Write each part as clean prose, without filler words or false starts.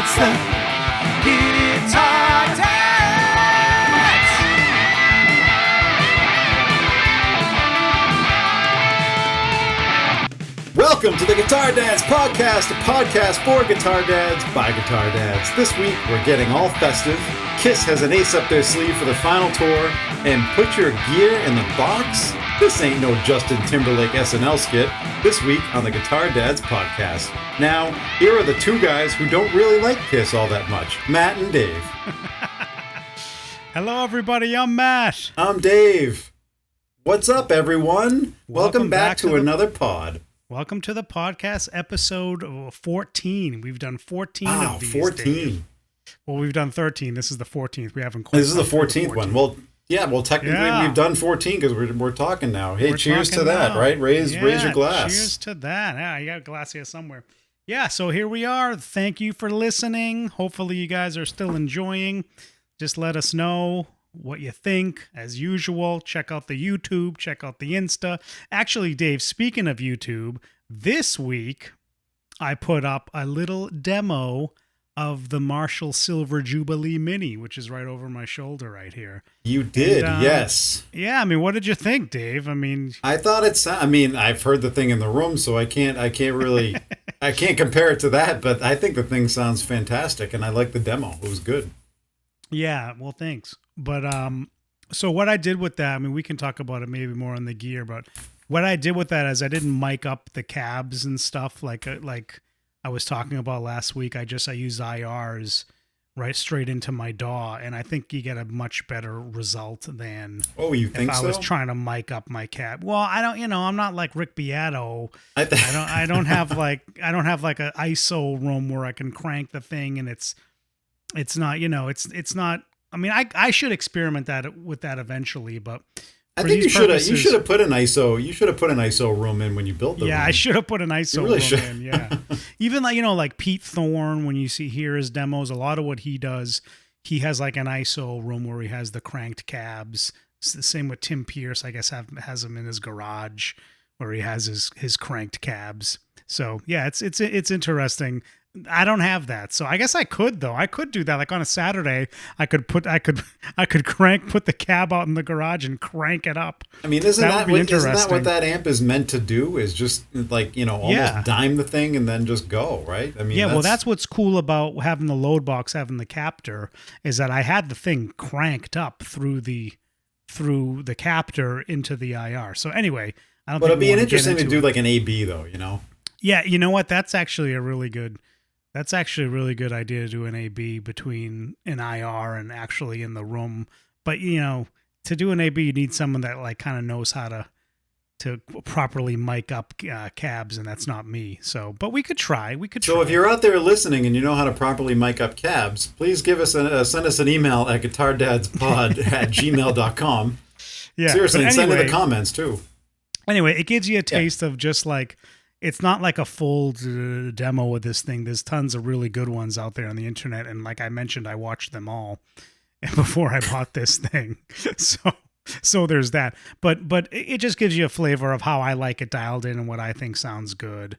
It's the Guitar Dads! Welcome to the Guitar Dads Podcast, a podcast for guitar dads by guitar dads. This week, we're getting all festive. Kiss has an ace up their sleeve for the final tour, and put your gear in the box. This ain't no Justin Timberlake SNL skit. This week on the Guitar Dads Podcast. Now, here are the two guys who don't really like Kiss all that much, Matt and Dave. Hello, everybody. I'm Matt. I'm Dave. What's up, everyone? Welcome back to another pod. Welcome to the podcast, episode 14. We've done 14 of these. 14. Dave. Well, we've done 13. This is the 14th. We haven't quite. This is the 14th one. Well, technically we've done 14 because we're talking now. Hey, cheers to that, right? Raise your glass. Cheers to that. Yeah, you got a glass here somewhere. Yeah, so here we are. Thank you for listening. Hopefully you guys are still enjoying. Just let us know what you think. As usual, check out the YouTube, check out the Insta. Actually, Dave, speaking of YouTube, this week I put up a little demo of the Marshall Silver Jubilee Mini, which is right over my shoulder right here. You did, yes. Yeah, I mean, what did you think, Dave? I mean, I thought I've heard the thing in the room, so I can't really, I can't compare it to that, but I think the thing sounds fantastic, and I like the demo. It was good. Yeah, well, thanks. But so what I did with that, I mean, we can talk about it maybe more on the gear, but what I did with that is I didn't mic up the cabs and stuff like I was talking about last week. I use IRs right straight into my DAW, and I think you get a much better result than you think if I was trying to mic up my cab. Well, I don't, I'm not like Rick Beato. I don't have like an ISO room where I can crank the thing and it's not, it's not. I mean, I should experiment with that eventually, but I think you should have put an ISO room in when you built the room. Yeah, I should have put an ISO room in. Yeah, even like Pete Thorne, when you hear his demos, a lot of what he does, he has like an ISO room where he has the cranked cabs. It's the same with Tim Pierce. I guess has him in his garage where he has his cranked cabs. So yeah, it's interesting. I don't have that, so I guess I could though. I could do that. Like on a Saturday, I could put the cab out in the garage and crank it up. I mean, isn't that what that amp is meant to do? Is just like almost dime the thing and then just go, right? I mean, that's what's cool about having the load box, having the captor, is that I had the thing cranked up through the captor into the IR. So anyway, I don't. But it'd be interesting to do like an AB though, Yeah, you know what? That's actually a really good idea to do an AB between an IR and actually in the room. But to do an AB, you need someone that like kind of knows how to properly mic up cabs, and that's not me. So, but we could try. So if you're out there listening and you know how to properly mic up cabs, please send us an email at guitardadspod@gmail.com. Yeah, seriously, send in the comments too. Anyway, it gives you a taste of just like. It's not like a full demo of this thing. There's tons of really good ones out there on the internet. And like I mentioned, I watched them all before I bought this thing. So there's that. But it just gives you a flavor of how I like it dialed in and what I think sounds good.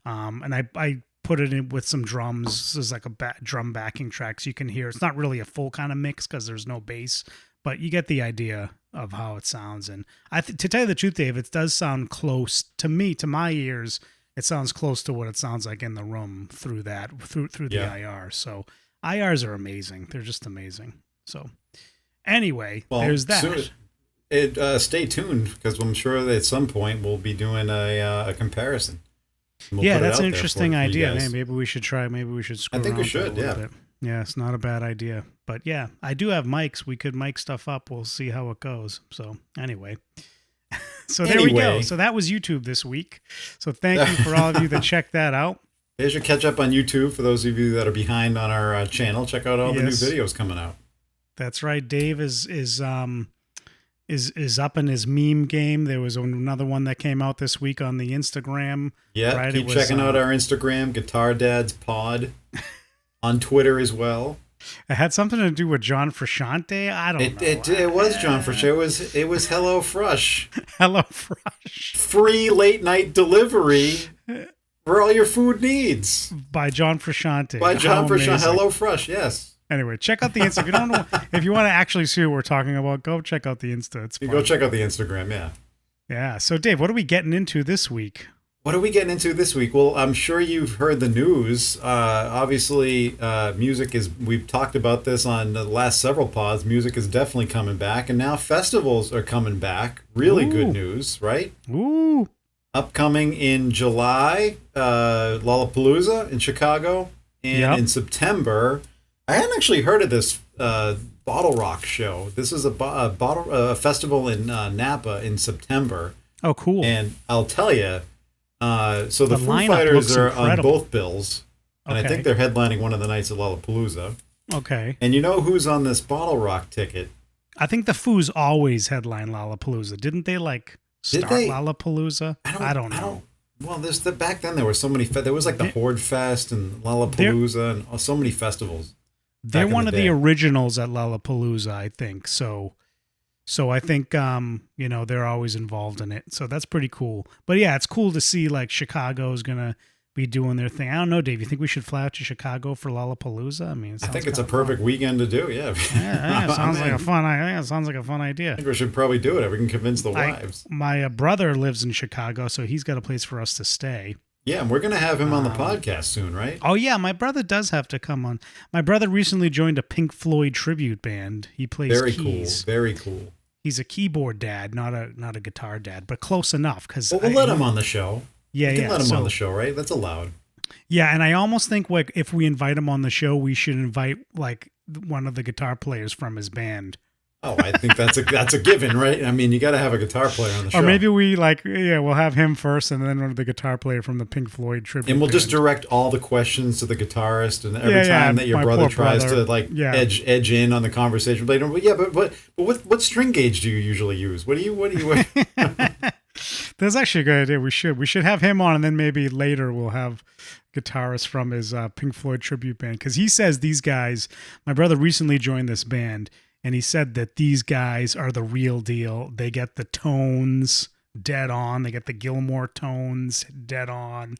And I put it in with some drums. There's like a drum backing track so you can hear. It's not really a full kind of mix because there's no bass, but you get the idea of how it sounds. And to tell you the truth, Dave, it does sound close to me, to my ears. It sounds close to what it sounds like in the room through the IR. So IRs are amazing. They're just amazing. So anyway, there's that. Stay tuned because I'm sure that at some point we'll be doing a comparison. That's an interesting idea. Hey, maybe we should try. Maybe we should screw around. I think we should. A bit. Yeah, it's not a bad idea. But yeah, I do have mics. We could mic stuff up. We'll see how it goes. So anyway. There we go. So that was YouTube this week. So thank you for all of you that checked that out. There's your catch up on YouTube for those of you that are behind on our channel. Check out all the new videos coming out. That's right. Dave is up in his meme game. There was another one that came out this week on the Instagram. Yeah, right? Keep checking out our Instagram, Guitar Dads Pod, on Twitter as well. It had something to do with John Frusciante. I don't know. It was John Frusciante. It was Hello Fresh. Hello Fresh. Free late night delivery For all your food needs. By John Frusciante. By John Frusciante. Amazing. Hello Fresh, yes. Anyway, check out the Insta. If you don't know, if you want to actually see what we're talking about, go check out the Insta. It's fun. Go check out the Instagram, yeah. Yeah. So, Dave, what are we getting into this week? What are we getting into this week? Well, I'm sure you've heard the news. Obviously, music is, we've talked about this on the last several pods. Music is definitely coming back, and now festivals are coming back. Really good news, right? Ooh. Upcoming in July, Lollapalooza in Chicago. And in September, I hadn't actually heard of this Bottle Rock show. This is a festival in Napa in September. Oh, cool. And I'll tell you, so the Foo lineup Fighters are incredible. on both bills, and I think they're headlining one of the nights at Lollapalooza. Okay. And you know who's on this Bottle Rock ticket? I think the Foos always headline Lollapalooza. Didn't they start Lollapalooza? I don't know. Well, back then there were so many. There was the Horde Fest and Lollapalooza and so many festivals. They're one of the originals at Lollapalooza, I think. So I think they're always involved in it. So that's pretty cool. But yeah, it's cool to see Chicago's gonna be doing their thing. I don't know, Dave. You think we should fly out to Chicago for Lollapalooza? I mean, I think it's a perfect weekend to do. Yeah. Sounds like a fun. It sounds like a fun idea. I think we should probably do it. We can convince the wives. My brother lives in Chicago, so he's got a place for us to stay. Yeah, and we're going to have him on the podcast soon, right? Oh, yeah, my brother does have to come on. My brother recently joined a Pink Floyd tribute band. He plays keys. Very cool. He's a keyboard dad, not a guitar dad, but close enough. Well, we'll let him on the show. Yeah, we can let him on the show, right? That's allowed. Yeah, and I almost think if we invite him on the show, we should invite one of the guitar players from his band. Oh, I think that's a given, right? I mean, you got to have a guitar player on the show. Or maybe we'll have him first, and then one of the guitar player from the Pink Floyd tribute. And we'll band. just direct all the questions to the guitarist, and every time that your brother tries to edge in on the conversation, but what string gauge do you usually use? What do you? That's actually a good idea. We should have him on, and then maybe later we'll have guitarist from his Pink Floyd tribute band, because he says these guys. My brother recently joined this band. And he said that these guys are the real deal. They get the tones dead on. They get the Gilmore tones dead on.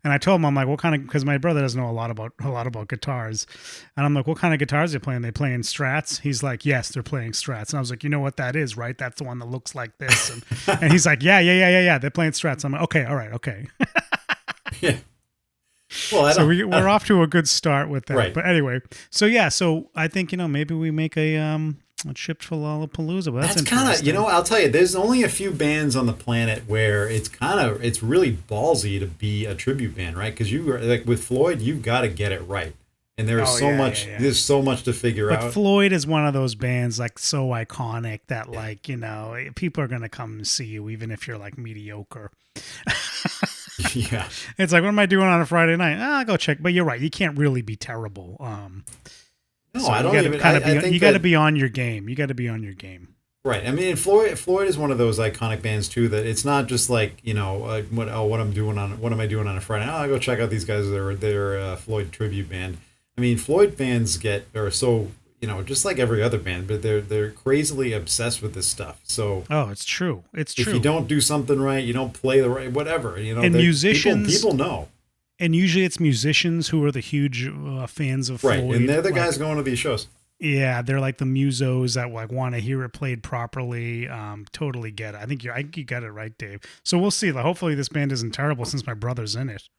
And I told him, I'm like, what kind of, because my brother doesn't know a lot about guitars. And I'm like, what kind of guitars are they playing? They playing Strats? He's like, yes, they're playing Strats. And I was like, you know what that is, right? That's the one that looks like this. And he's like, yeah. They're playing Strats. I'm like, okay, all right, okay. Yeah. Well, so we're off to a good start with that. Right. But anyway, so I think, maybe we make a trip for Lollapalooza. But that's kind of, I'll tell you, there's only a few bands on the planet where it's really ballsy to be a tribute band, right? Because with Floyd, you've got to get it right. And there's there's so much to figure out. But Floyd is one of those bands so iconic that people are going to come and see you even if you're mediocre. Yeah. It's what am I doing on a Friday night? I'll go check. But you're right. You can't really be terrible. No, I don't even. You got to be on your game. You got to be on your game. Right. I mean, Floyd is one of those iconic bands too. That it's not just what am I doing on a Friday? Oh, I'll go check out these guys. They're a Floyd tribute band. I mean, Floyd fans are so just like every other band, but they're crazily obsessed with this stuff. So it's true. It's true. If you don't do something right, you don't play the right whatever. And musicians, people know. And usually it's musicians who are the huge fans of Floyd. Right, and they're the guys going to these shows. Yeah, they're the musos that want to hear it played properly. Totally get it. I think you got it right, Dave. So we'll see. Hopefully this band isn't terrible since my brother's in it.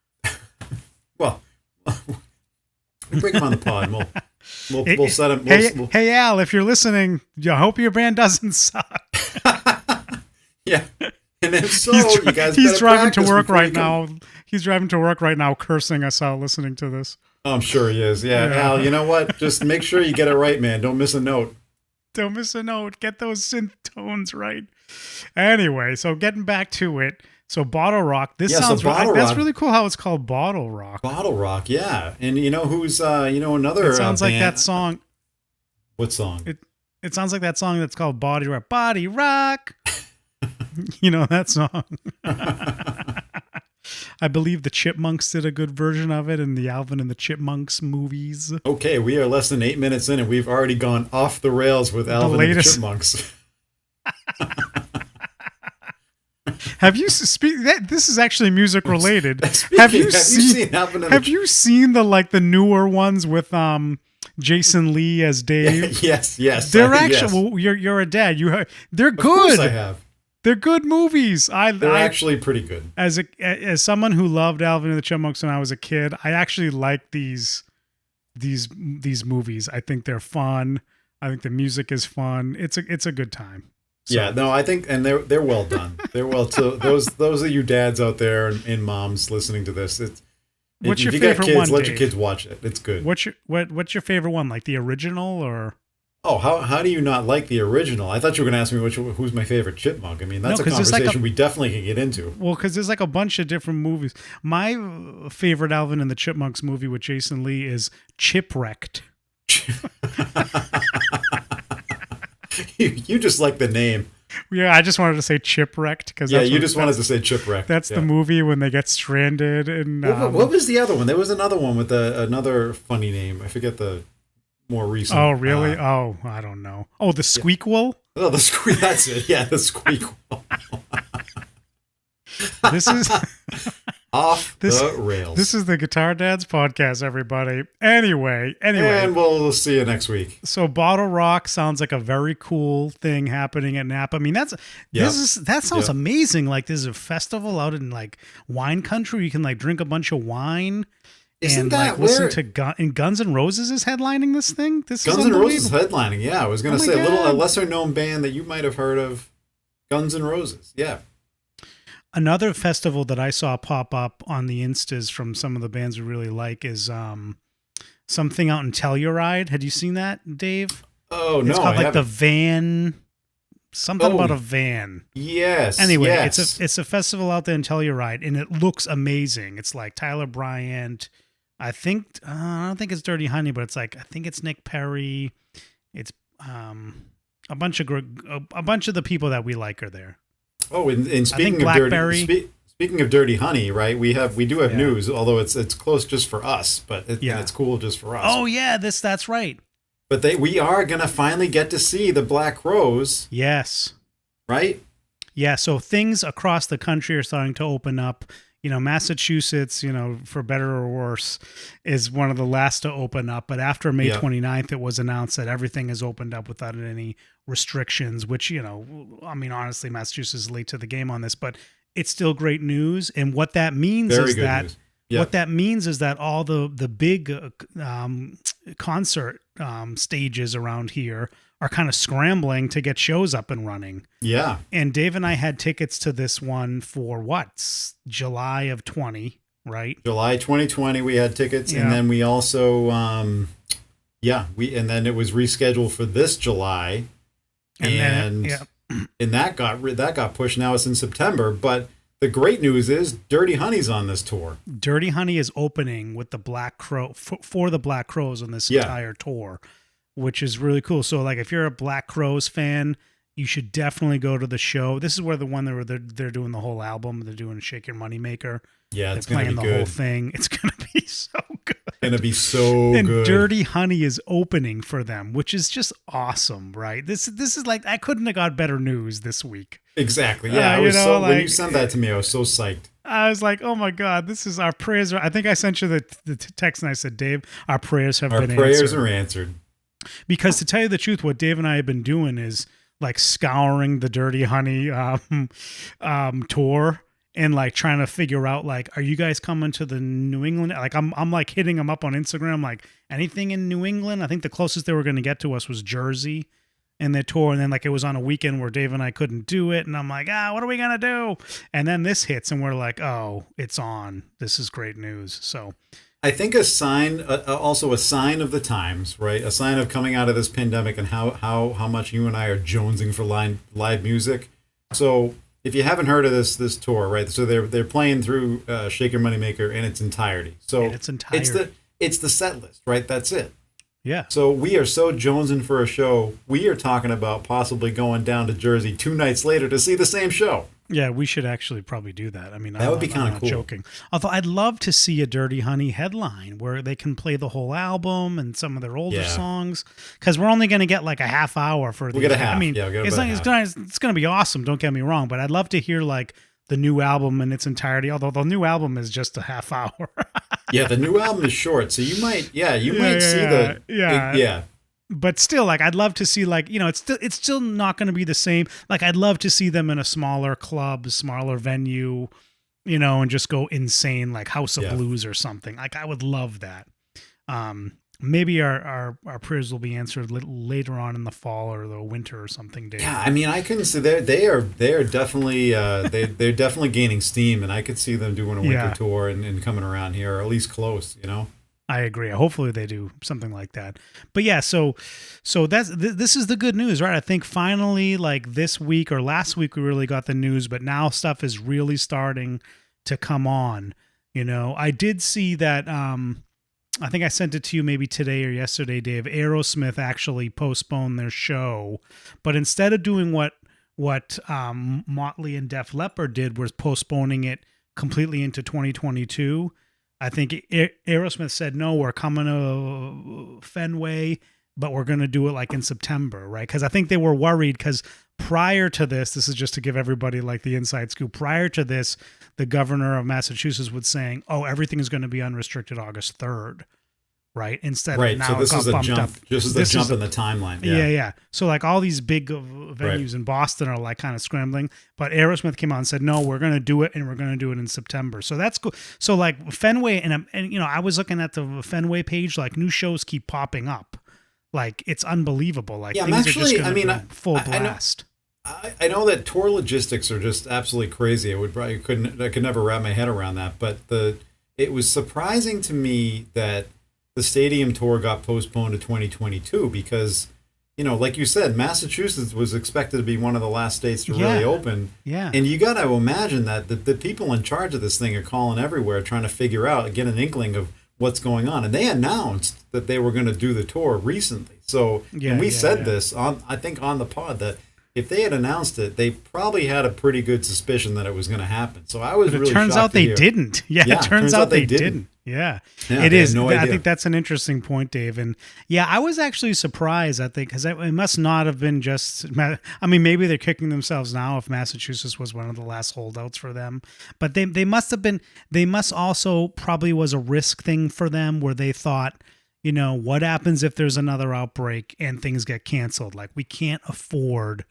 Well, we'll bring him on the pod. We'll set him. Hey, Al, if you're listening, I hope your band doesn't suck. Yeah. And if so, you guys he's driving to work right now. He's driving to work right now, cursing us out listening to this. Oh, I'm sure he is. Yeah, Al, you know what? Just make sure you get it right, man. Don't miss a note. Don't miss a note. Get those synth tones right. Anyway, so getting back to it. So Bottle Rock. That's really cool how it's called Bottle Rock. Bottle Rock, yeah. And who's another It sounds like band. that song. What song? It sounds like that song that's called Body Rock. Body Rock. You know that song. I believe the Chipmunks did a good version of it in the Alvin and the Chipmunks movies. Okay, we are less than 8 minutes in and we've already gone off the rails with Alvin and the Chipmunks. Have you this is actually music related. Have you seen Alvin and Have you seen the newer ones with Jason Lee as Dave? Yes. They're actually well, you're a dad. They're good. Of course I have. They're good movies. They're actually pretty good. As someone who loved Alvin and the Chipmunks when I was a kid, I actually like these movies. I think they're fun. I think the music is fun. It's a good time. So. Yeah, no, I think, and they're well done. They're well. So those of you dads out there and moms listening to this, what's your if you favorite got kids, one? let Dave? your kids watch it. It's good. What's your favorite one? Like the original or? Oh, how do you not like the original? I thought you were going to ask me who's my favorite chipmunk. I mean, that's a conversation we definitely can get into. Well, because there's like a bunch of different movies. My favorite Alvin and the Chipmunks movie with Jason Lee is Chipwrecked. You just like the name. Yeah, I just wanted to say Chipwrecked because you just wanted to say Chipwrecked. That's the movie when they get stranded. And what was the other one? There was another one with another funny name. I forget the more recent. Oh, really? I don't know. Oh, the Squeakquel? Oh, the Squeak. That's it. Yeah, the Squeakquel. This is off the rails. This is the Guitar Dads podcast, everybody. Anyway, and we'll see you next week. So, Bottle Rock sounds like a very cool thing happening at Napa. I mean, that sounds amazing. Like, there's a festival out in like wine country. You can like drink a bunch of wine. Isn't that listen to Guns N' Roses is headlining this thing? This Guns is N' Roses headlining. Yeah, I was going to say God. a lesser known band that you might have heard of. Guns N' Roses. Yeah. Another festival that I saw pop up on the Instas from some of the bands we really like is something out in Telluride. Had you seen that, Dave? Oh, no, it's called I like the van. Something about a van. Yes. Anyway, yes. it's a festival out there in Telluride, and it looks amazing. It's like Tyler Bryant. I don't think it's Dirty Honey, but it's like I think it's Nick Perry. It's a bunch of the people that we like are there. Oh, and speaking of Dirty Honey, right? We do have news, although it's close just for us, and it's cool just for us. Oh yeah, that's right. But we are gonna finally get to see the Black Crowes. Yes. Right? Yeah, so things across the country are starting to open up. You know, Massachusetts, for better or worse, is one of the last to open up. But after May 29th, it was announced that everything is opened up without any restrictions, which, I mean, honestly, Massachusetts is late to the game on this, but it's still great news. And what that means what that means is that all the big concert stages around here are kind of scrambling to get shows up and running. Yeah. And Dave and I had tickets to this one for July of 20, right? July 2020 we had tickets, and then we also and then it was rescheduled for this July. And that got pushed. Now it's in September, but the great news is Dirty Honey's on this tour. Dirty Honey is opening with the Black Crow for the Black Crowes on this entire tour, which is really cool. So like if you're a Black Crowes fan, you should definitely go to the show. This is where they're doing the whole album. They're doing Shake Your Moneymaker. Yeah, it's going to be good. The whole thing. It's going to be so good. Going to be so and good. Dirty Honey is opening for them, which is just awesome, right? This is like I couldn't have got better news this week. Exactly. Yeah, when you sent that to me, I was so psyched. I was like, "Oh my God, this is our prayers." I think I sent you the text, and I said, "Dave, our prayers have been answered." Our prayers are answered. Because to tell you the truth, what Dave and I have been doing is like scouring the Dirty Honey tour and like trying to figure out like, are you guys coming to the New England? Like I'm like hitting them up on Instagram, like anything in New England. I think the closest they were going to get to us was Jersey in their tour. And then like it was on a weekend where Dave and I couldn't do it. And I'm like, what are we going to do? And then this hits and we're like, oh, it's on. This is great news. So I think also a sign of the times, right? A sign of coming out of this pandemic and how much you and I are jonesing for live music. So if you haven't heard of this tour, right? So they're playing through Shake Your Moneymaker in its entirety. So it's the set list, right? That's it. Yeah. So we are so jonesing for a show. We are talking about possibly going down to Jersey 2 nights later to see the same show. Yeah, we should actually probably do that. I mean, that would be kind of cool. Joking. Although I'd love to see a Dirty Honey headline where they can play the whole album and some of their older songs, because we're only going to get like a half hour for. We'll get a half. I mean, yeah, it's going to be awesome. Don't get me wrong, but I'd love to hear like new album in its entirety. Although the new album is just a half hour. Yeah, the new album is short, so you might see the yeah. But still, like, I'd love to see, like, it's still not going to be the same. Like, I'd love to see them in a smaller club, smaller venue, and just go insane, like House of Blues or something. Like, I would love that. Maybe our prayers will be answered later on in the fall or the winter or something, Dave. Yeah, I mean, I can see they are definitely they're definitely gaining steam, and I could see them doing a winter tour and coming around here, or at least close. I agree. Hopefully they do something like that. But yeah, so this is the good news, right? I think finally, like this week or last week, we really got the news, but now stuff is really starting to come on. I did see that. I think I sent it to you maybe today or yesterday, Dave. Aerosmith actually postponed their show, but instead of doing what Motley and Def Leppard did, was postponing it completely into 2022. I think Aerosmith said, no, we're coming to Fenway, but we're going to do it like in September, right? Because I think they were worried because prior to this is just to give everybody like the inside scoop. Prior to this, the governor of Massachusetts was saying, oh, everything is going to be unrestricted August 3rd, right? Instead of now so this it got is a bumped jump. up. This is a jump in the timeline. Yeah. So like all these big venues in Boston are like kind of scrambling, but Aerosmith came out and said, no, we're going to do it, and we're going to do it in September. So that's cool. So like Fenway, and I was looking at the Fenway page, like new shows keep popping up. Like it's unbelievable. Like things actually, are just going full blast. I know that tour logistics are just absolutely crazy. I could never wrap my head around that. But it was surprising to me that the stadium tour got postponed to 2022 because, like you said, Massachusetts was expected to be one of the last states to really open. Yeah. And you got to imagine that the people in charge of this thing are calling everywhere trying to figure out, get an inkling of what's going on. And they announced that they were going to do the tour recently. So, and we said this I think on the pod that if they had announced it, they probably had a pretty good suspicion that it was going to happen. So I was really shocked. It turns out they didn't. Yeah, it turns out they didn't. Yeah, it is. No idea. I think that's an interesting point, Dave. And yeah, I was actually surprised, I think, because it must not have been just, I mean, maybe they're kicking themselves now if Massachusetts was one of the last holdouts for them. But they must have been, they must also probably was a risk thing for them where they thought, what happens if there's another outbreak and things get canceled? Like we can't afford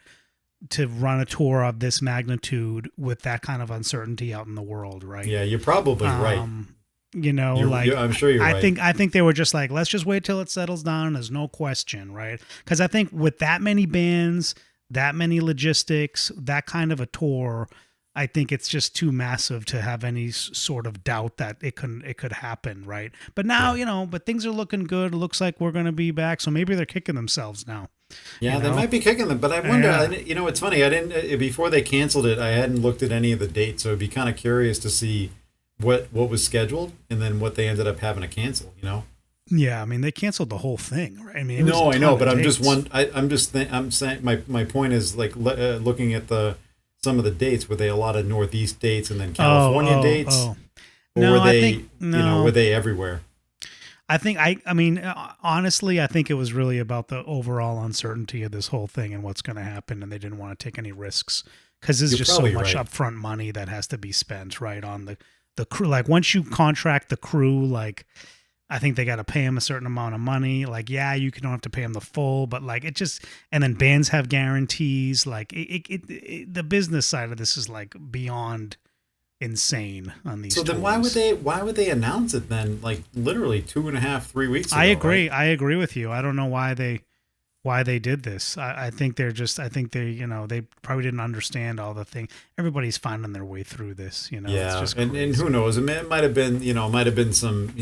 to run a tour of this magnitude with that kind of uncertainty out in the world, right? Yeah, you're probably right. I'm sure you're right. I think they were just like, let's just wait till it settles down. There's no question, right? Because I think with that many bands, that many logistics, that kind of a tour, I think it's just too massive to have any sort of doubt that it could happen, right? But now, but things are looking good. It looks like we're going to be back, so maybe they're kicking themselves now. Yeah, they might be kicking them, but I wonder. It's funny. I didn't before they canceled it. I hadn't looked at any of the dates, so it'd be kind of curious to see what was scheduled and then what they ended up having to cancel. Yeah, I mean they canceled the whole thing, right? I mean, I know, but I'm saying my point is like looking at some of the dates. Were they a lot of Northeast dates and then California dates? Or were they everywhere? I think honestly, I think it was really about the overall uncertainty of this whole thing and what's going to happen, and they didn't want to take any risks because there's just so much upfront money that has to be spent, right, on the crew. Like once you contract the crew, like I think they got to pay them a certain amount of money. Like, yeah, you don't have to pay them the full, but like it just, and then bands have guarantees. Like the business side of this is like beyond insane on these. So then tours. why would they announce it then? Like literally 2.5-3 weeks ago. I agree. Right? I agree with you. I don't know why they did this. I think they they probably didn't understand all the thing. Everybody's finding their way through this, Yeah. It's just and who knows? It might have been some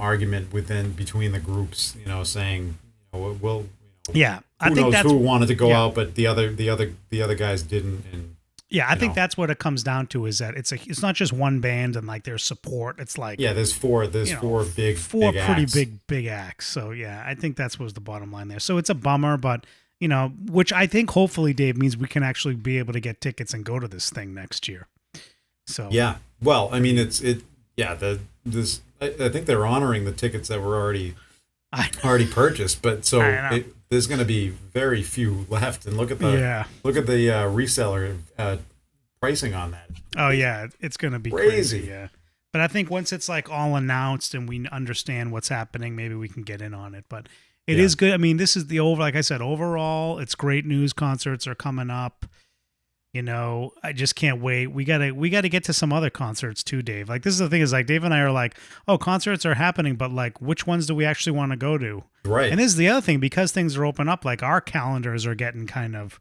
argument between the groups, saying, we'll yeah. Who knows who wanted to go out, but the other guys didn't. And yeah, I think that's what it comes down to is that it's not just one band and like there's support. It's like there's four pretty big acts. So yeah, I think that's was the bottom line there. So it's a bummer, but which I think hopefully, Dave, means we can actually be able to get tickets and go to this thing next year. So yeah, well, I mean I think they're honoring the tickets that were already purchased, but so there's going to be very few left. And look at the reseller pricing on that. Oh yeah, it's going to be crazy. Yeah. But I think once it's like all announced and we understand what's happening, maybe we can get in on it. But it is good. I mean, this is like I said, overall, it's great news. Concerts are coming up. You know, I just can't wait. We gotta get to some other concerts too, Dave. Like, this is the thing is, like, Dave and I are like, oh, concerts are happening, but like, which ones do we actually want to go to? Right. And this is the other thing, because things are open up, like our calendars are getting kind of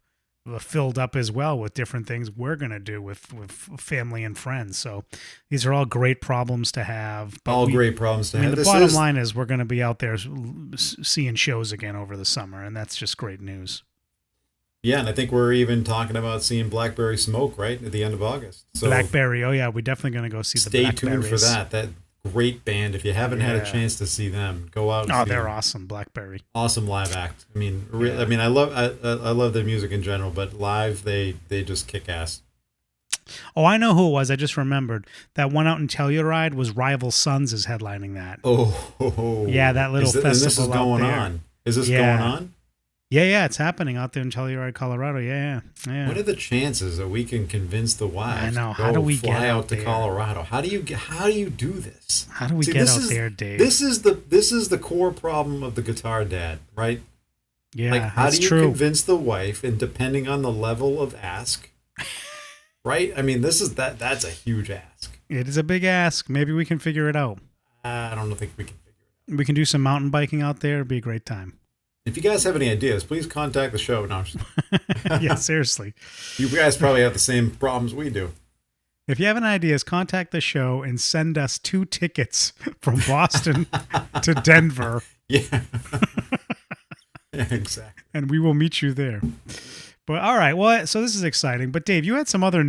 filled up as well with different things we're gonna do with family and friends. So these are all great problems to have. But great problems to have. The bottom line is we're gonna be out there seeing shows again over the summer, and that's just great news. Yeah, and I think we're even talking about seeing Blackberry Smoke right at the end of August. So Blackberry, oh yeah, we're definitely going to go see the Blackberries. Stay tuned for that. That great band. If you haven't had a chance to see them, go out. And see they're them. awesome, Blackberry. Awesome live act. I mean, I love their music in general, but live they just kick ass. Oh, I know who it was. I just remembered that one out in Telluride was Rival Sons is headlining that. Oh, yeah, that little festival. And this is going on. Is this going on? Yeah, it's happening out there in Telluride, Colorado. Yeah. What are the chances that we can convince the wives? I know. How do we fly out to there? Colorado? How do you do this? How do we get out there, Dave? This is the core problem of the guitar dad, right? Yeah, like how that's do you true. convince the wife, and depending on the level of ask, right? I mean, that's a huge ask. It is a big ask. Maybe we can figure it out. I don't think we can figure it out. We can do some mountain biking out there. It'd be a great time. If you guys have any ideas, please contact the show. No, yeah, seriously. You guys probably have the same problems we do. If you have any ideas, contact the show and send us 2 tickets from Boston to Denver. Yeah. Exactly. And we will meet you there. But all right, well, so this is exciting. But Dave, you had some other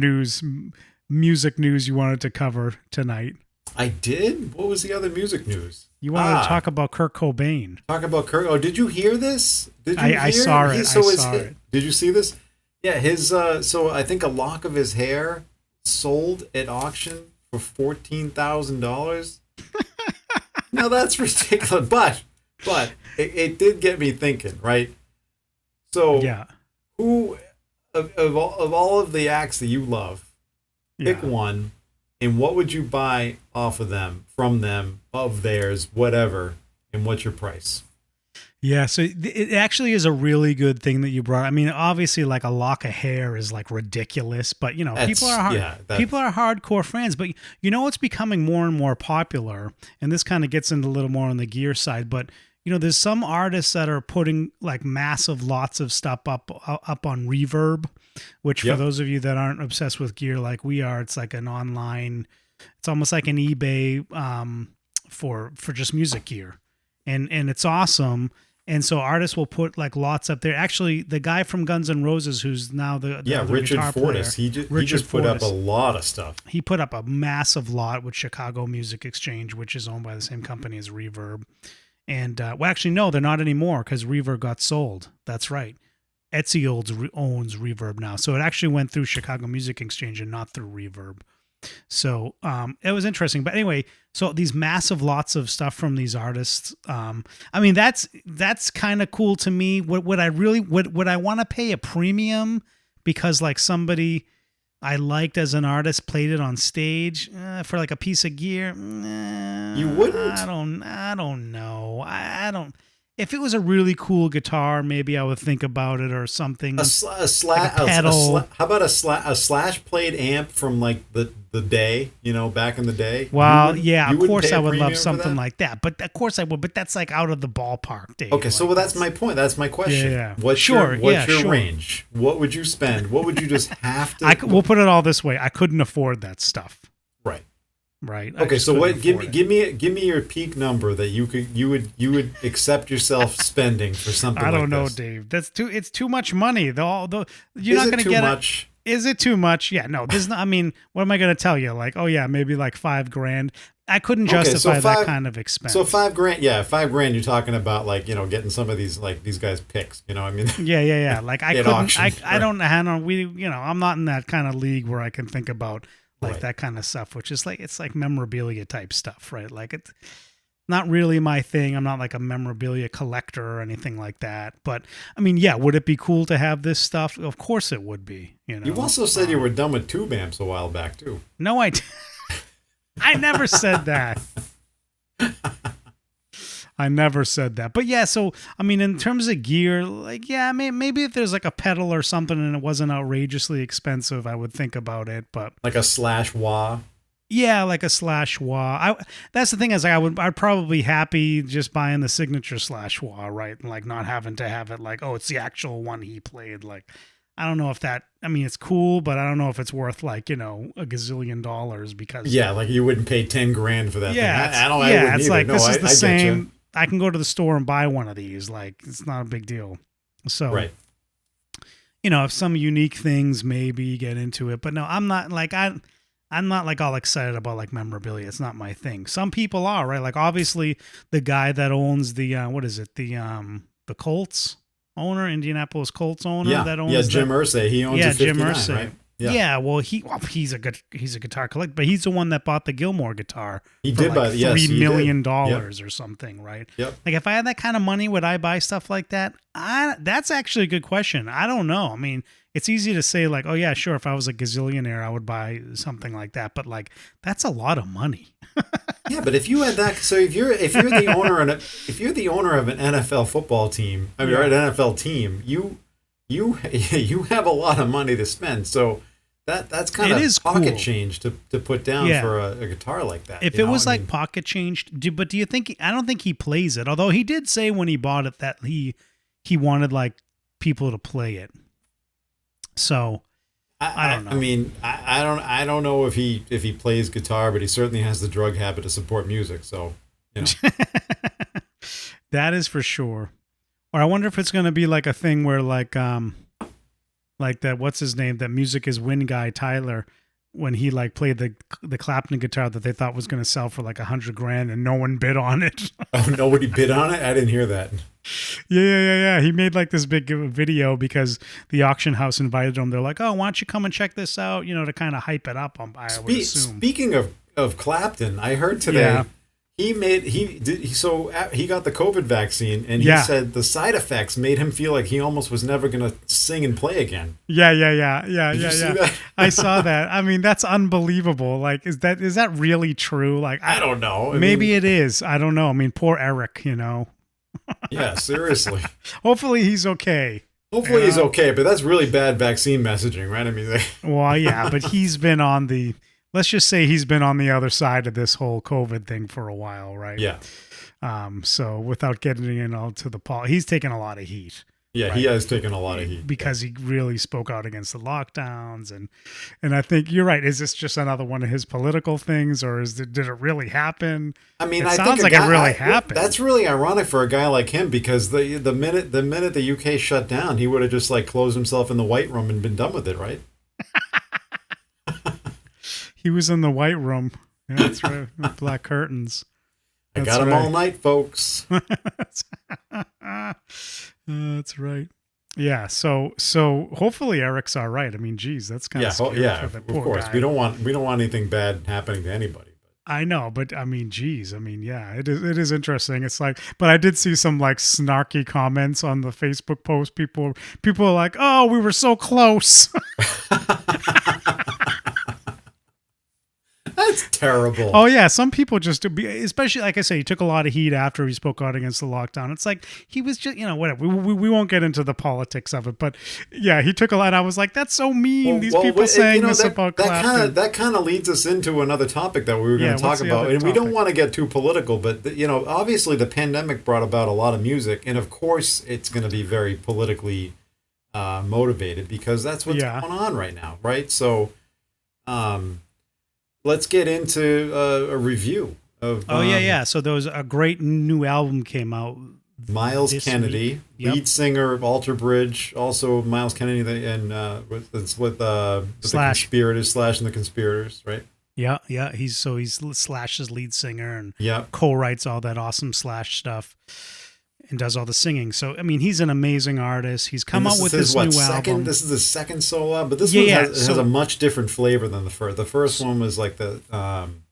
music news you wanted to cover tonight. I did? What was the other music news? You wanted to talk about Kurt Cobain. Talk about Kurt. Oh, did you hear this? I saw it. I saw it. Did you see this? Yeah, his so I think a lock of his hair sold at auction for $14,000. Now that's ridiculous, but it did get me thinking, right? So yeah, who of all of the acts that you love, pick one. And what would you buy off of them, from them, of theirs, whatever, and what's your price? Yeah, so it actually is a really good thing that you brought. I mean, obviously, like a lock of hair is like ridiculous, but you know, people are hardcore fans. But you know what's becoming more and more popular, and this kind of gets into a little more on the gear side, but you know, there's some artists that are putting like massive lots of stuff up on Reverb, which for those of you that aren't obsessed with gear like we are, it's like an online, it's almost like an eBay for just music gear, and it's awesome. And so artists will put like lots up there. Actually, the guy from Guns N' Roses, who's now the Richard Fortas, player, he just put up a lot of stuff. He put up a massive lot with Chicago Music Exchange, which is owned by the same company as Reverb. And, well, actually, no, they're not anymore because Reverb got sold. That's right. Etsy owns Reverb now. So it actually went through Chicago Music Exchange and not through Reverb. So it was interesting. But anyway, so these massive lots of stuff from these artists. I mean, that's kind of cool to me. Would I want to pay a premium because like somebody I liked as an artist played it on stage for like a piece of gear? You wouldn't? I don't know. I don't. If it was a really cool guitar, maybe I would think about it or something. How about a slash played amp from like the day, you know, back in the day? Well, yeah, of course I would love something like that. But of course I would. But that's like out of the ballpark, Dave. Okay, so that's my point. That's my question. Yeah. What's your range? What would you spend? What would you just have to? We'll put it all this way. I couldn't afford that stuff. Right. Right. Okay. So what? Give me your peak number that you would accept yourself spending for something. I don't know, this. Dave. It's too much money. You're not going to get it. Is it too much? Yeah. No. There's not. I mean, what am I going to tell you? Like, oh yeah, maybe like $5,000. I couldn't justify that kind of expense. So $5,000. Yeah, $5,000. You're talking about like, you know, getting some of these like these guys picks. You know, I mean. Yeah. Like I couldn't. I don't know. I'm not in that kind of league where I can think about. Like that kind of stuff, which is like, it's like memorabilia type stuff, right? Like not really my thing. I'm not like a memorabilia collector or anything like that. But I mean, yeah, would it be cool to have this stuff? Of course it would be. You know. You also said you were done with tube amps a while back too. No, I never said that. I never said that. But yeah, so I mean, in terms of gear, like, yeah, maybe if there's like a pedal or something and it wasn't outrageously expensive, I would think about it. But like a slash wah. Yeah, like a slash wah. That's the thing is I'd probably happy just buying the signature slash wah, right? And like not having to have it like, oh, it's the actual one he played. Like, I don't know if that, I mean, it's cool, but I don't know if it's worth like, you know, $1 gazillion because. Yeah, like you wouldn't pay 10 grand for that thing. I wouldn't it's like, no, this is the same. I I can go to the store and buy one of these. Like, it's not a big deal. So, right. You know, if some unique things, maybe get into it. But no, I'm not like, I'm not like all excited about like memorabilia. It's not my thing. Some people are, right? Like obviously the guy that owns the what is it? The Colts owner, Indianapolis Colts owner that owns Jim Irsay. He owns Jim 59, Irsay. right? Yeah, well he's a guitar collector, but he's the one that bought the Gilmore guitar. He for did like $3 million yep. or something, right? Yep. Like if I had that kind of money, would I buy stuff like that? That's actually a good question. I don't know. I mean, it's easy to say like, oh yeah, sure. If I was a gazillionaire, I would buy something like that. But like, that's a lot of money. Yeah, but if you had that, so if you're the owner and if you're the owner of an NFL football team, I mean, or an NFL team, you have a lot of money to spend. So that's kind of pocket change to put down for a guitar like that. If it was like pocket change, but do you think? I don't think he plays it. Although he did say when he bought it that he wanted like people to play it. So I don't know. I mean, I don't know if he plays guitar, but he certainly has the drug habit to support music. So, you know. That is for sure. Or I wonder if it's going to be like a thing where like that, what's his name? That Music Is Win guy, Tyler, when he like played the Clapton guitar that they thought was going to sell for like $100,000 and no one bid on it. Oh, nobody bid on it? I didn't hear that. Yeah. He made like this big video because the auction house invited him. They're like, oh, why don't you come and check this out? You know, to kind of hype it up. I would assume. Speaking of Clapton, I heard today he got the COVID vaccine and he said the side effects made him feel like he almost was never going to sing and play again. Yeah. Did you see that? I saw that. I mean, that's unbelievable. Like, is that really true? Like, I don't know. Maybe it is. I don't know. I mean, poor Eric, you know. Yeah, seriously. Hopefully he's okay. Hopefully he's okay, but that's really bad vaccine messaging, right? I mean, well, yeah, but he's been on the, let's just say he's been on the other side of this whole COVID thing for a while, right? Yeah. So without getting in all to the he's taken a lot of heat. Yeah, right? He has taken a lot of heat because he really spoke out against the lockdowns, and I think you're right. Is this just another one of his political things, or did it really happen? I mean, it sounds like it really happened. That's really ironic for a guy like him because the minute the UK shut down, he would have just like closed himself in the White Room and been done with it, right? He was in the White Room. Yeah, that's right. With black curtains. I got him all night, folks. That's right. Yeah. So hopefully Eric's all right. I mean, geez, that's kind of scary. Yeah. Of course, guy. We don't want anything bad happening to anybody. I know, but I mean, geez, I mean, yeah, it is interesting. It's like, but I did see some like snarky comments on the Facebook post. People are like, "Oh, we were so close." That's terrible. Oh yeah, some people just, especially like I say, he took a lot of heat after he spoke out against the lockdown. It's like he was just, you know, whatever. We won't get into the politics of it, but yeah, he took a lot. I was like, that's so mean. These people saying this about Clapton. That kind of leads us into another topic that we were going to talk about, and we don't want to get too political, but you know, obviously the pandemic brought about a lot of music, and of course it's going to be very politically motivated because that's what's going on right now, right? So, let's get into a review of. So there was a great new album came out. Miles Kennedy, lead singer of Alter Bridge, also Miles Kennedy, and with the Conspirators, Slash and the Conspirators, right? Yeah. He's Slash's lead singer and co-writes all that awesome Slash stuff and does all the singing. So I mean, he's an amazing artist. He's come out with this new album. This is the second solo album, but this one has a much different flavor than the first. The first one was like the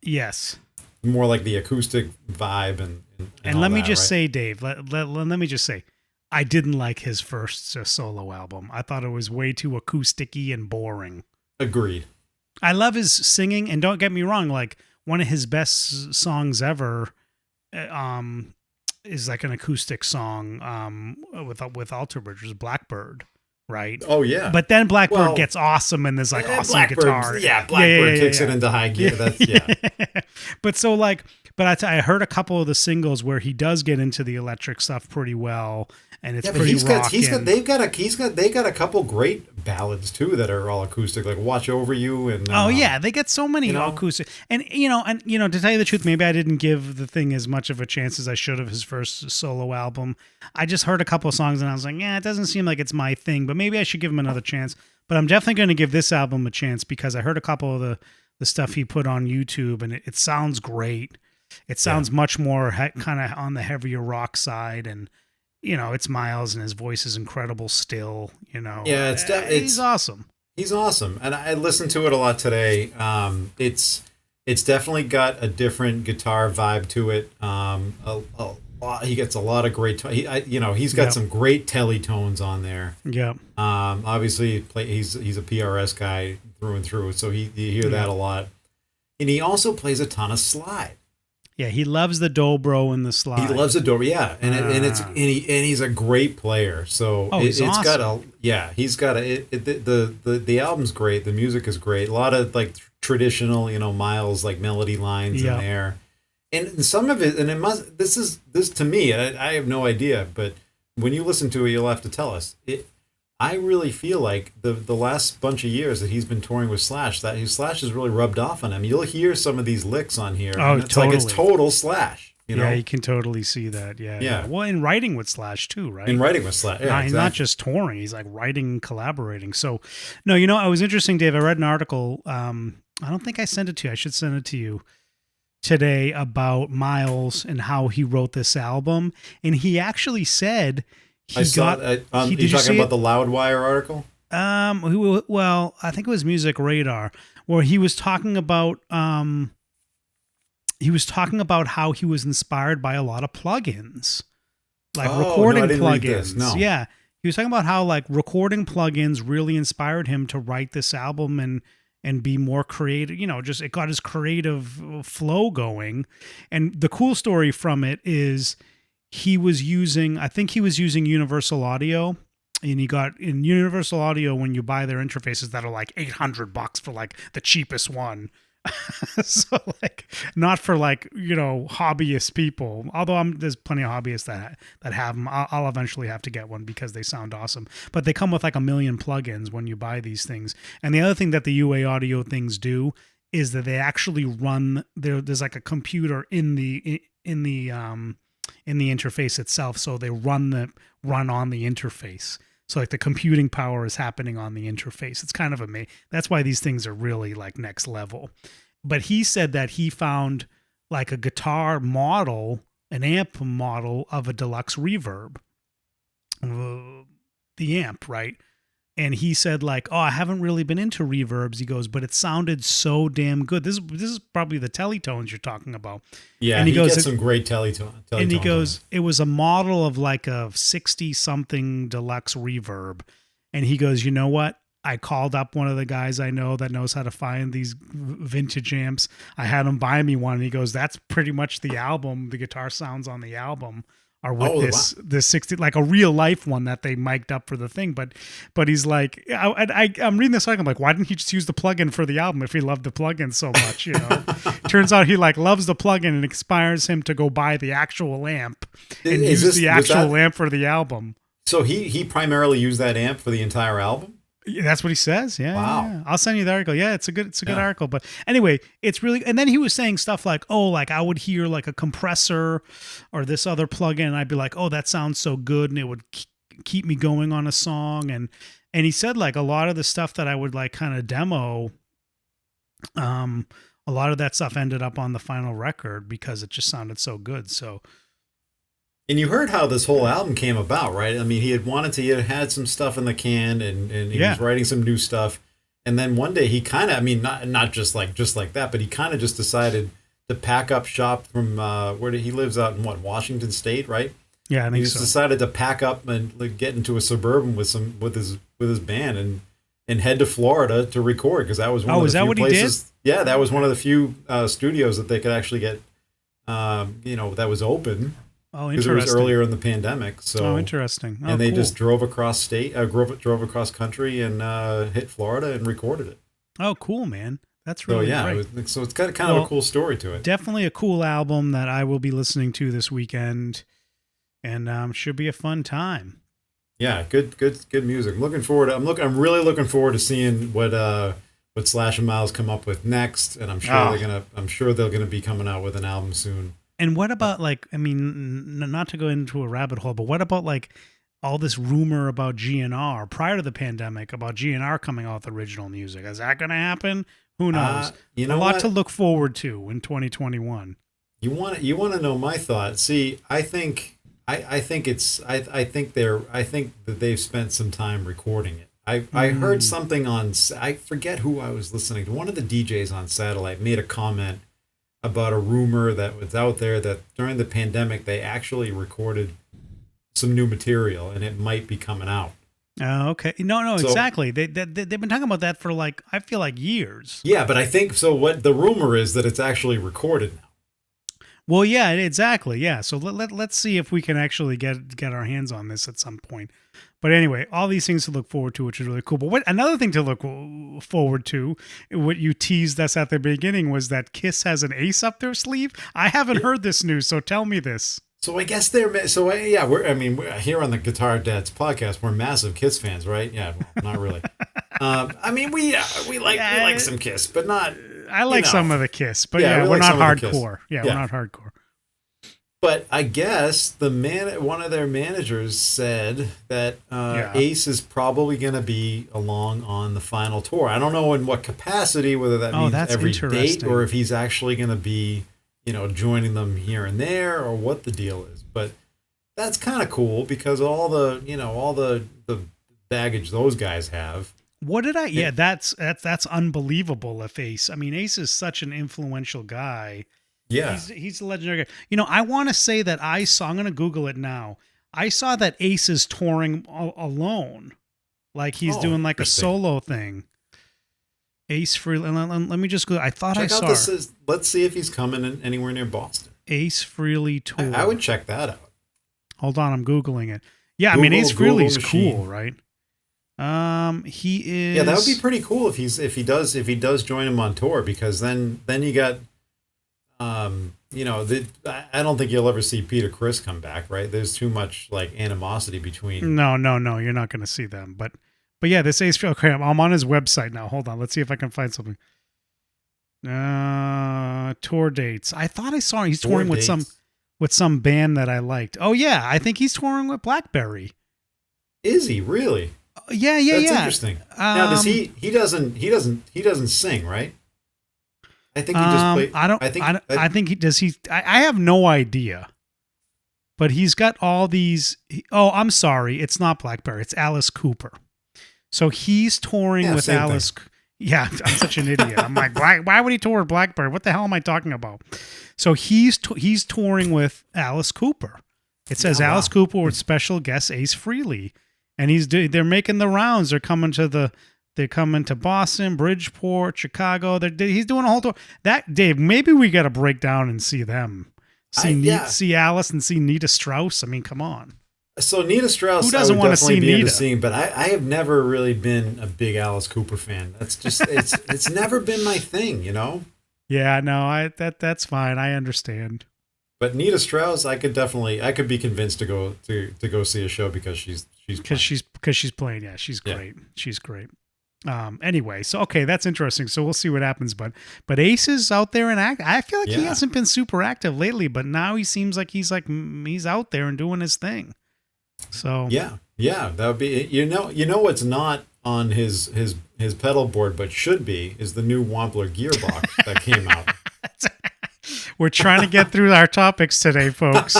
yes. more like the acoustic vibe and let all me that, just right? say, Dave, let me just say, I didn't like his first solo album. I thought it was way too acousticy and boring. Agreed. I love his singing, and don't get me wrong, like one of his best songs ever is like an acoustic song with Alter Bridges, Blackbird, right? Oh yeah. But then Blackbird Well, gets awesome and there's like awesome Blackbird, guitar. yeah, Blackbird kicks it into high gear. That's But I heard a couple of the singles where he does get into the electric stuff pretty well, and it's pretty rockin'. They got a couple great ballads too that are all acoustic, like "Watch Over You" and They get so many acoustic, and to tell you the truth, maybe I didn't give the thing as much of a chance as I should have. His first solo album, I just heard a couple of songs and I was like, yeah, it doesn't seem like it's my thing, but maybe I should give him another chance. But I'm definitely going to give this album a chance because I heard a couple of the stuff he put on YouTube, and it sounds great. It sounds much more kind of on the heavier rock side, and it's Miles, and his voice is incredible still. Yeah, he's awesome. He's awesome, and I listened to it a lot today. It's definitely got a different guitar vibe to it. He gets a lot of great. He's got some great telly tones on there. Yeah. Obviously, he's a PRS guy through and through, so you hear that a lot. And he also plays a ton of slide. Yeah, he loves the dobro and the slide. He loves the dobro, yeah, and he's a great player. So he's awesome. The album's great. The music is great. A lot of like traditional, Miles like melody lines in there, and some of it. And it must. This to me. I have no idea, but when you listen to it, you'll have to tell us. I really feel like the last bunch of years that he's been touring with Slash, that his Slash has really rubbed off on him. You'll hear some of these licks on here. Oh, and it's totally. like it's total Slash. Yeah, you can totally see that. Yeah. Well, in writing with Slash too, right? In writing with Slash, yeah, He's not just touring; he's like writing, and collaborating. So, no, it was interesting, Dave. I read an article. I don't think I sent it to you. I should send it to you today about Miles and how he wrote this album, and he actually said. You're talking about the Loudwire article? Well, I think it was Music Radar, where he was talking about how he was inspired by a lot of plugins, like recording plugins. No. Yeah, he was talking about how like recording plugins really inspired him to write this album and be more creative. Just it got his creative flow going. And the cool story from it is. He was using Universal Audio, and he got in Universal Audio when you buy their interfaces that are like $800 for like the cheapest one. So like not for like, hobbyist people, although there's plenty of hobbyists that have them. I'll eventually have to get one because they sound awesome, but they come with like a million plugins when you buy these things. And the other thing that the UA Audio things do is that they actually run there's like a computer in the interface itself, so they run on the interface. So like the computing power is happening on the interface. It's kind of amazing. That's why these things are really like next level. But he said that he found like a guitar model, an amp model of a deluxe reverb, the amp, right? And he said like, I haven't really been into reverbs. He goes, but it sounded so damn good. This is probably the teletones you're talking about. Yeah, and he gets some great teletones. And he goes, it was a model of like a 60-something deluxe reverb. And he goes, you know what? I called up one of the guys I know that knows how to find these vintage amps. I had him buy me one. And he goes, that's pretty much the album. The guitar sounds on the album are with this 60, like a real life one that they mic'd up for the thing. But he's like, I'm reading this article. I'm like, why didn't he just use the plugin for the album if he loved the plugin so much? Turns out he like loves the plugin and inspires him to go buy the actual amp and use the actual amp for the album. So he primarily used that amp for the entire album? That's what he says. Yeah. Wow. Yeah. I'll send you the article. Yeah, it's a good article. But anyway, it's really, and then he was saying stuff like, like I would hear like a compressor or this other plugin, and I'd be like, that sounds so good, and it would keep me going on a song. And he said like a lot of the stuff that I would like kind of demo, a lot of that stuff ended up on the final record because it just sounded so good. So. And you heard how this whole album came about, right? I mean, he had had some stuff in the can, and he was writing some new stuff. And then one day he kind of, I mean, not just like that, but he kind of just decided pack up shop from he lives out in Washington State, right? Yeah, I think He just so. decided to pack up and like, get into a Suburban with his band and head to Florida to record because that was one of the few places. Yeah, that was one of the few studios that they could actually get, that was open. Oh, because interesting. it was earlier in the pandemic. So interesting. And they just drove across drove across country and hit Florida and recorded it. Oh, cool, man. That's really great. So it's got kind of a cool story to it. Definitely a cool album that I will be listening to this weekend, and should be a fun time. Yeah, good music. I'm looking forward. I'm really looking forward to seeing what Slash and Miles come up with next, and I'm sure they're gonna be coming out with an album soon. And what about not to go into a rabbit hole, but what about like all this rumor about GNR prior to the pandemic about GNR coming out with original music? Is that going to happen? Who knows? A lot to look forward to in 2021. You want to know my thought? See, I think that they've spent some time recording it. I heard something I forget who I was listening to. One of the DJs on Satellite made a comment about a rumor that was out there that during the pandemic they actually recorded some new material and it might be coming out. Okay. No, exactly. They've been talking about that for I feel like years. Yeah, but I think so. What the rumor is that it's actually recorded now. Well, yeah, exactly. Yeah. So let's see if we can actually get our hands on this at some point. But anyway, all these things to look forward to, which is really cool. But another thing to look forward to, what you teased us at the beginning, was that Kiss has an ace up their sleeve. I haven't heard this news, so tell me this. So I guess we're here on the Guitar Dads podcast. We're massive Kiss fans, right? Yeah, well, not really. We like some Kiss, but not. I like some of the Kiss, but we're not hardcore. Yeah, we're not hardcore. But I guess one of their managers said that Ace is probably going to be along on the final tour. I don't know in what capacity, whether that means every date or if he's actually going to be, joining them here and there or what the deal is. But that's kind of cool because all the baggage those guys have. What did I? Yeah, that's unbelievable. If Ace, Ace is such an influential guy. Yeah, he's a legendary guy. I want to say that I saw. I'm going to Google it now. I saw that Ace is touring alone, like he's doing like a solo thing. Ace Frehley. Let me just go. I thought I saw. Let's see if he's coming anywhere near Boston. Ace Frehley tour. I would check that out. Hold on, I'm Googling it. Yeah, Ace Frehley's cool, right? He is. Yeah, that would be pretty cool if he does join him on tour, because then you got. I don't think you'll ever see Peter Criss come back, right? There's too much animosity between. No, you're not going to see them. But yeah, this Ace Frehley. Okay, I'm on his website now. Hold on, let's see if I can find something. Tour dates. I thought I saw he's touring with some band that I liked. Oh yeah, I think he's touring with Blackberry. Is he really? Yeah. That's interesting. Now, does he doesn't sing, right? I think he just plays. I think he does. I have no idea. But he's got all these. Oh, I'm sorry. It's not Blackberry. It's Alice Cooper. So he's touring with Alice. Yeah, I'm such an idiot. I'm like, why would he tour with Blackberry? What the hell am I talking about? So he's touring with Alice Cooper. It says Alice Cooper with special guest Ace Frehley, and they're making the rounds. They're coming to Boston, Bridgeport, Chicago. He's doing a whole tour. That Dave, maybe we got to break down and see them. See Alice and see Nita Strauss. Come on. So Nita Strauss, who doesn't want to see Nita? Seeing, but I have never really been a big Alice Cooper fan. That's just it's never been my thing, Yeah, no, that's fine. I understand. But Nita Strauss, I could be convinced to go see a show because she's playing. Yeah, she's great. Yeah. She's great. Anyway, so okay, that's interesting. So we'll see what happens. But Ace is out there and act. I feel like he hasn't been super active lately, but now he seems like he's out there and doing his thing. So yeah, that would be what's not on his pedal board but should be is the new Wampler Gearbox that came out. We're trying to get through our topics today, folks.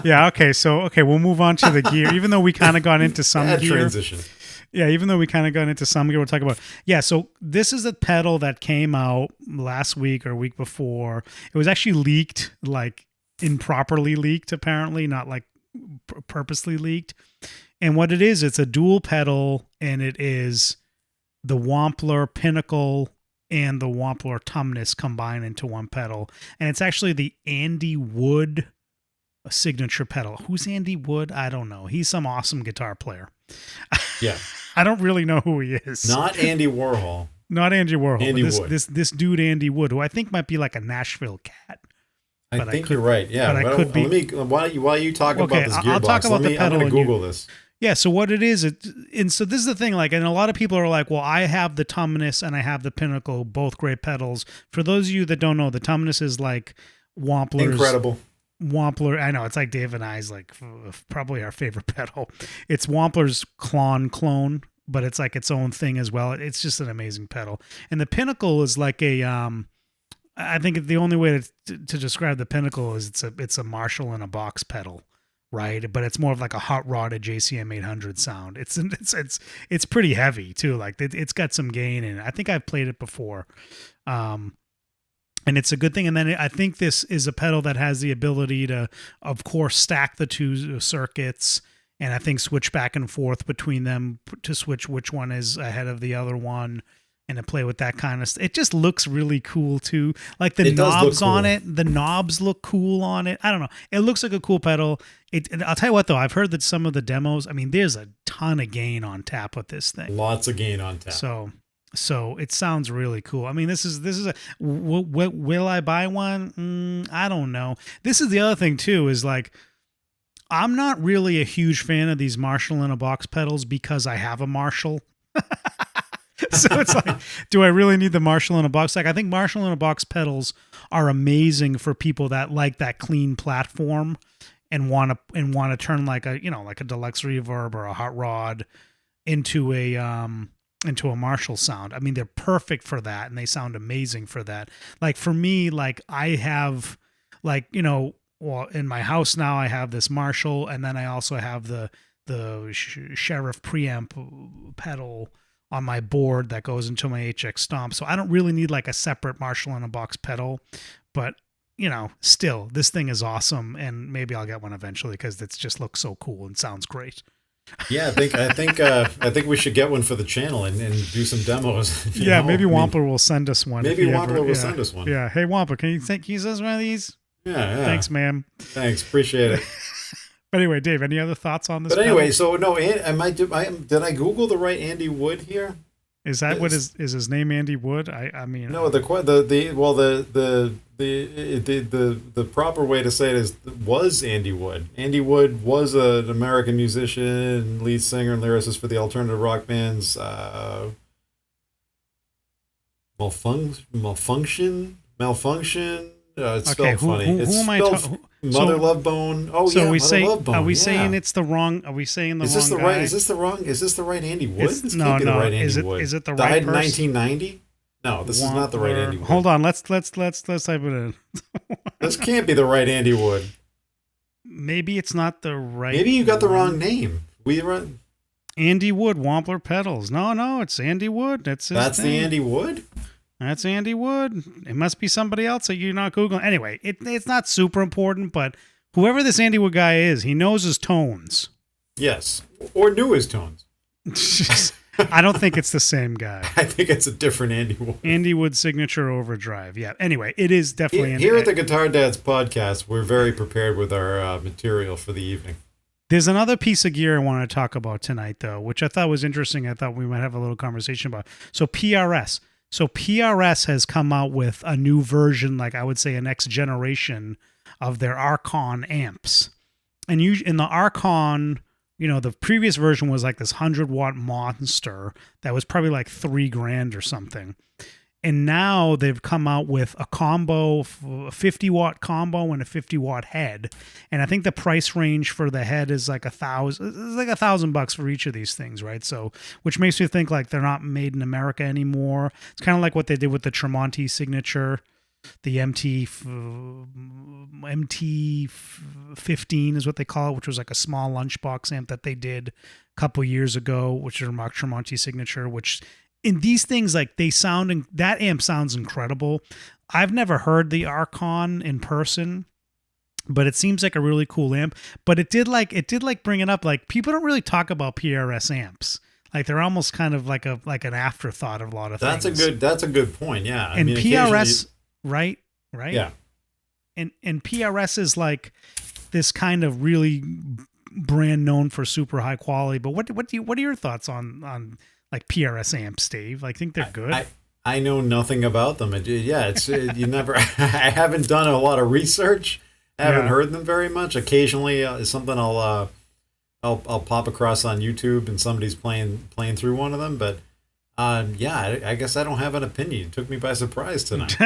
Yeah, okay, we'll move on to the gear, even though we kind of got into some gear. Transition. Yeah, even though we kind of got into some gear, we'll talk about. Yeah, so this is a pedal that came out last week or week before. It was actually leaked, like improperly leaked, apparently, not like purposely leaked. And what it is, it's a dual pedal, and it is the Wampler Pinnacle and the Wampler Tumnus combined into one pedal. And it's actually the Andy Wood signature pedal. Who's Andy Wood? I don't know. He's some awesome guitar player. Yeah. I don't really know who he is. Not Andy Warhol. Not Andy Warhol. Andy Wood. Wood. This dude, Andy Wood, who I think might be like a Nashville cat. I think you're right. Yeah. But I could be. Let me, while you talk about this gearbox, I'll talk about the pedal. I'm going to Google this. Yeah, so what it is, and so this is the thing, like, and a lot of people are like, well, I have the Tumnus and I have the Pinnacle, both great pedals. For those of you that don't know, the Tumnus is like Wampler's. Incredible. Wampler, I know, it's like Dave and I's, like, probably our favorite pedal. It's Wampler's clone, but it's like its own thing as well. It's just an amazing pedal. And the Pinnacle is like a, I think the only way to describe the Pinnacle is it's a Marshall in a box pedal. Right, but it's more of like a hot rodded JCM 800 sound. It's pretty heavy too. Like it's got some gain in it. I think I've played it before, and it's a good thing. And then I think this is a pedal that has the ability to, of course, stack the two circuits, and I think switch back and forth between them to switch which one is ahead of the other one. And to play with that kind of stuff. It just looks really cool too. Like the knobs on it, the knobs look cool on it. I don't know. It looks like a cool pedal. And I'll tell you what though, I've heard that some of the demos, I mean, there's a ton of gain on tap with this thing. Lots of gain on tap. So it sounds really cool. I mean, this is a, will I buy one? I don't know. This is the other thing too, is like, I'm not really a huge fan of these Marshall in a box pedals because I have a Marshall. So it's like, do I really need the Marshall in a box? Like, I think Marshall in a box pedals are amazing for people that like that clean platform and want to turn like a deluxe reverb or a hot rod into a Marshall sound. I mean, they're perfect for that, and they sound amazing for that. Like for me, like I have, like, well, in my house now I have this Marshall, and then I also have the Sheriff preamp pedal on my board that goes into my HX Stomp. So I don't really need like a separate Marshall in a box pedal, but still this thing is awesome. And maybe I'll get one eventually because it just looks so cool and sounds great. Yeah. I think we should get one for the channel and do some demos. Yeah. Maybe Wampler will send us one. Maybe Wampler will send us one. Yeah. Hey Wampler, can you send us one of these? Yeah. Thanks, man. Thanks. Appreciate it. But anyway, Dave, any other thoughts on this? But anyway, so no, did I Google the right Andy Wood here? Is that what is his name? Andy Wood? I mean, no. The proper way to say it was Andy Wood. Andy Wood was an American musician, lead singer, and lyricist for the alternative rock bands Malfunction. It's spelled funny. It's spelled Mother Love Bone. Oh, so yeah, Love Bone. Are we saying it's the wrong? Are we saying the wrong guy? Is this the right Andy Wood? This no, can't be no. the right Andy Wood. Is it the right? Died in 1990. No, this is not the right Andy Wood. Hold on. Let's type it in. This can't be the right Andy Wood. Maybe it's not the right. Maybe you got the wrong name. Andy Wood, Wampler pedals. No, it's Andy Wood. That's the Andy Wood. That's Andy Wood. It must be somebody else that you're not Googling. Anyway, it's not super important, but whoever this Andy Wood guy is, he knows his tones. Yes. Or knew his tones. I don't think it's the same guy. I think it's a different Andy Wood. Andy Wood Signature Overdrive. Yeah. Anyway, it is definitely... Here at the Guitar Dads podcast, we're very prepared with our material for the evening. There's another piece of gear I want to talk about tonight, though, which I thought was interesting. I thought we might have a little conversation about. So PRS. So PRS has come out with a new version, like I would say a next generation of their Archon amps. And in the Archon, the previous version was like this 100-watt monster that was probably like $3,000 or something. And now they've come out with a combo, a 50-watt combo and a 50-watt head. And I think the price range for the head is like $1,000. It's like $1,000 for each of these things, right? So, which makes me think like they're not made in America anymore. It's kind of like what they did with the Tremonti Signature, the MT 15 is what they call it, which was like a small lunchbox amp that they did a couple years ago, which is a Mark Tremonti signature, which in these things, like that amp sounds incredible. I've never heard the Archon in person, but it seems like a really cool amp. But it did bring it up. Like, people don't really talk about PRS amps. Like, they're almost kind of like an afterthought of a lot of things. That's a good point. Yeah. And PRS, right? Yeah. And PRS is like this kind of really brand known for super high quality. But what are your thoughts on like PRS amps, Dave? I think they're good. I know nothing about them. You never. I haven't done a lot of research. I haven't heard them very much. Occasionally, something I'll pop across on YouTube and somebody's playing through one of them. But I guess I don't have an opinion. It took me by surprise tonight.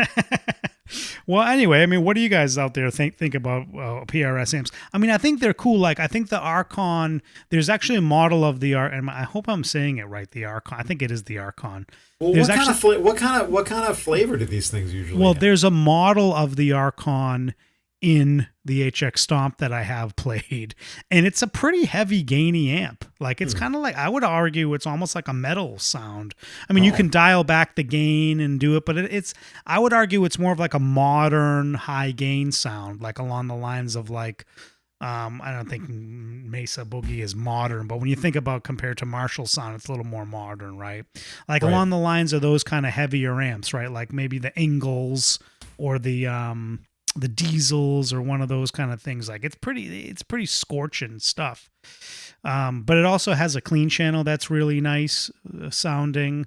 Well, anyway, I mean, what do you guys out there think about PRS amps? I mean, I think they're cool. Like, I think the Archon, there's actually a model of the and I hope I'm saying it right. The Archon, I think it is the Archon. Well, what kind of flavor do these things usually have? There's a model of the Archon in the HX Stomp that I have played, and it's a pretty heavy gainy amp. Like, it's kind of like, I would argue it's almost like a metal sound. I mean, you can dial back the gain and do it, but I would argue it's more of like a modern high gain sound, like along the lines of like, I don't think Mesa Boogie is modern, but when you think about compared to Marshall sound, it's a little more modern, right? Like along the lines of those kind of heavier amps, right? Like maybe the Ingles or the Diesels or one of those kind of things. Like, it's pretty scorching stuff. But it also has a clean channel that's really nice sounding.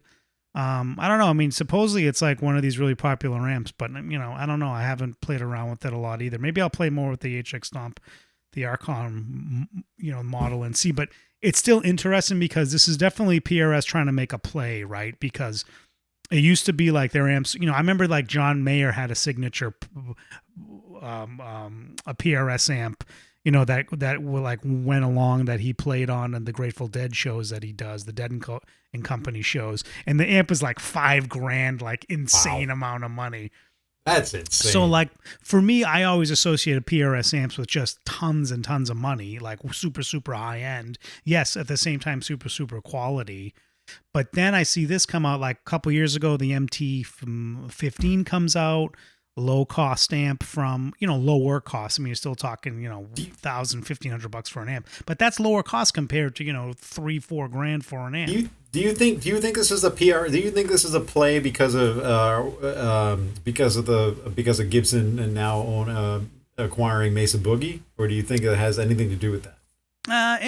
I don't know. I mean, supposedly it's like one of these really popular amps, but I don't know. I haven't played around with it a lot either. Maybe I'll play more with the HX Stomp, the Archon, model and see, but it's still interesting because this is definitely PRS trying to make a play, right? Because it used to be like their amps, I remember like John Mayer had a signature, a PRS amp, that like went along that he played on and the Grateful Dead shows that he does, the Dead and Company shows. And the amp is like $5,000, like insane amount of money. That's insane. So like for me, I always associated PRS amps with just tons and tons of money, like super, super high end. Yes. At the same time, super, super quality. But then I see this come out like a couple years ago. The MT15 comes out, low cost amp from, lower cost. I mean, you're still talking, $1,000, $1,500 for an amp, but that's lower cost compared to, $3-4 grand for an amp. Do you think this is a PR? Do you think this is a play because of Gibson and now acquiring Mesa Boogie, or do you think it has anything to do with that?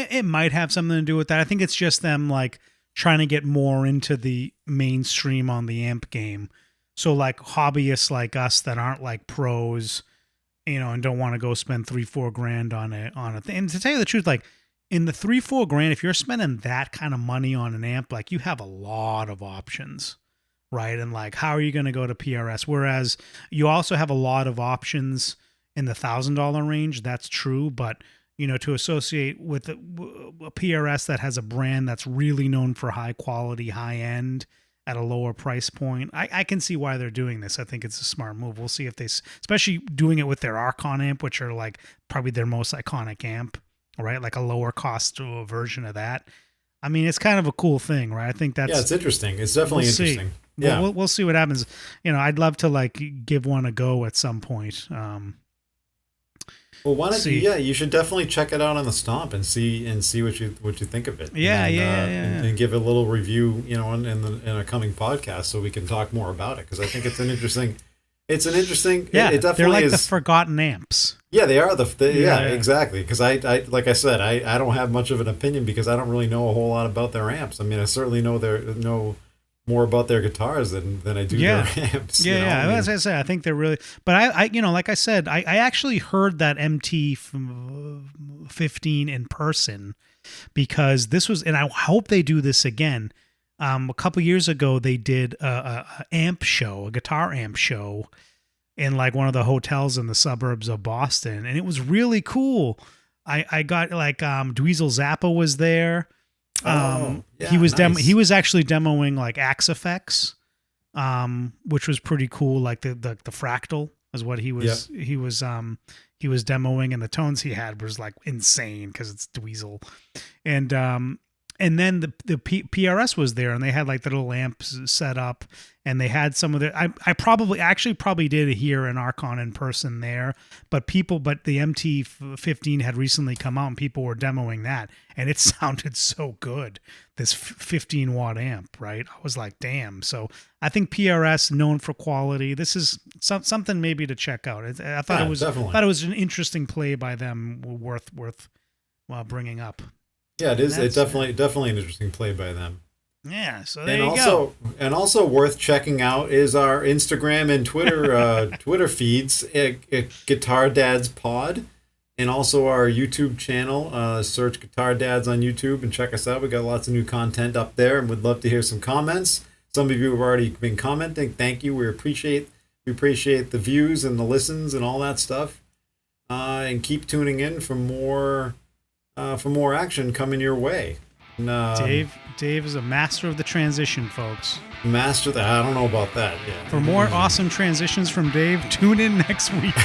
It might have something to do with that. I think it's just them like trying to get more into the mainstream on the amp game. So like hobbyists like us that aren't like pros, and don't want to go spend $3-4 grand on it. And to tell you the truth, like in the $3-4 grand, if you're spending that kind of money on an amp, like you have a lot of options, right? And like, how are you going to go to PRS? Whereas you also have a lot of options in the $1,000 range. That's true. But to associate with a PRS that has a brand that's really known for high quality, high end at a lower price point, I can see why they're doing this. I think it's a smart move. We'll see if especially doing it with their Archon amp, which are like probably their most iconic amp, right? Like a lower cost version of that. I mean, it's kind of a cool thing, right? I think that's... Yeah, it's interesting. It's definitely interesting. Yeah. We'll see what happens. I'd love to like give one a go at some point. Well, why don't you? Yeah, you should definitely check it out on the Stomp and see what you think of it. Yeah, and give a little review, in a coming podcast, so we can talk more about it, because I think it's an interesting. Yeah, it definitely they're like is. The forgotten amps. Yeah, they are exactly. Because I like I said, I don't have much of an opinion because I don't really know a whole lot about their amps. I mean, I certainly know more about their guitars than I do their amps. As I say, I think they're really, but I like I said, I actually heard that MT15 in person, because this was, and I hope they do this again. A couple years ago, they did a guitar amp show in like one of the hotels in the suburbs of Boston. And it was really cool. I got like, Dweezil Zappa was there. He was nice. He was actually demoing like Axe Effects, which was pretty cool, like the Fractal was what he was he was demoing, and the tones he had was like insane because it's Dweezil. And then the PRS was there, and they had like the little amps set up, and they had some of the. I probably did hear an Archon in person there, but the MT-15 had recently come out, and people were demoing that, and it sounded so good. This 15 watt amp, right? I was like, damn. So I think PRS, known for quality. This is something maybe to check out. I thought it was an interesting play by them, worth bringing up. Yeah, it is. It's definitely an interesting play by them. Yeah, so there you go. And also worth checking out is our Instagram and Twitter Twitter feeds at Guitar Dads Pod, and also our YouTube channel. Search Guitar Dads on YouTube and check us out. We got lots of new content up there, and would love to hear some comments. Some of you have already been commenting. Thank you. We appreciate the views and the listens and all that stuff. And keep tuning in for more action coming your way. And, Dave is a master of the transition, folks. I don't know about that. Yeah. For more awesome transitions from Dave, tune in next week.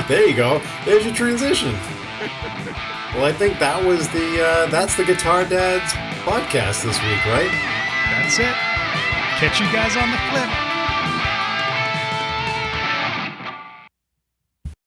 There you go. There's your transition. Well, I think that's the Guitar Dads podcast this week, right? That's it. Catch you guys on the flip.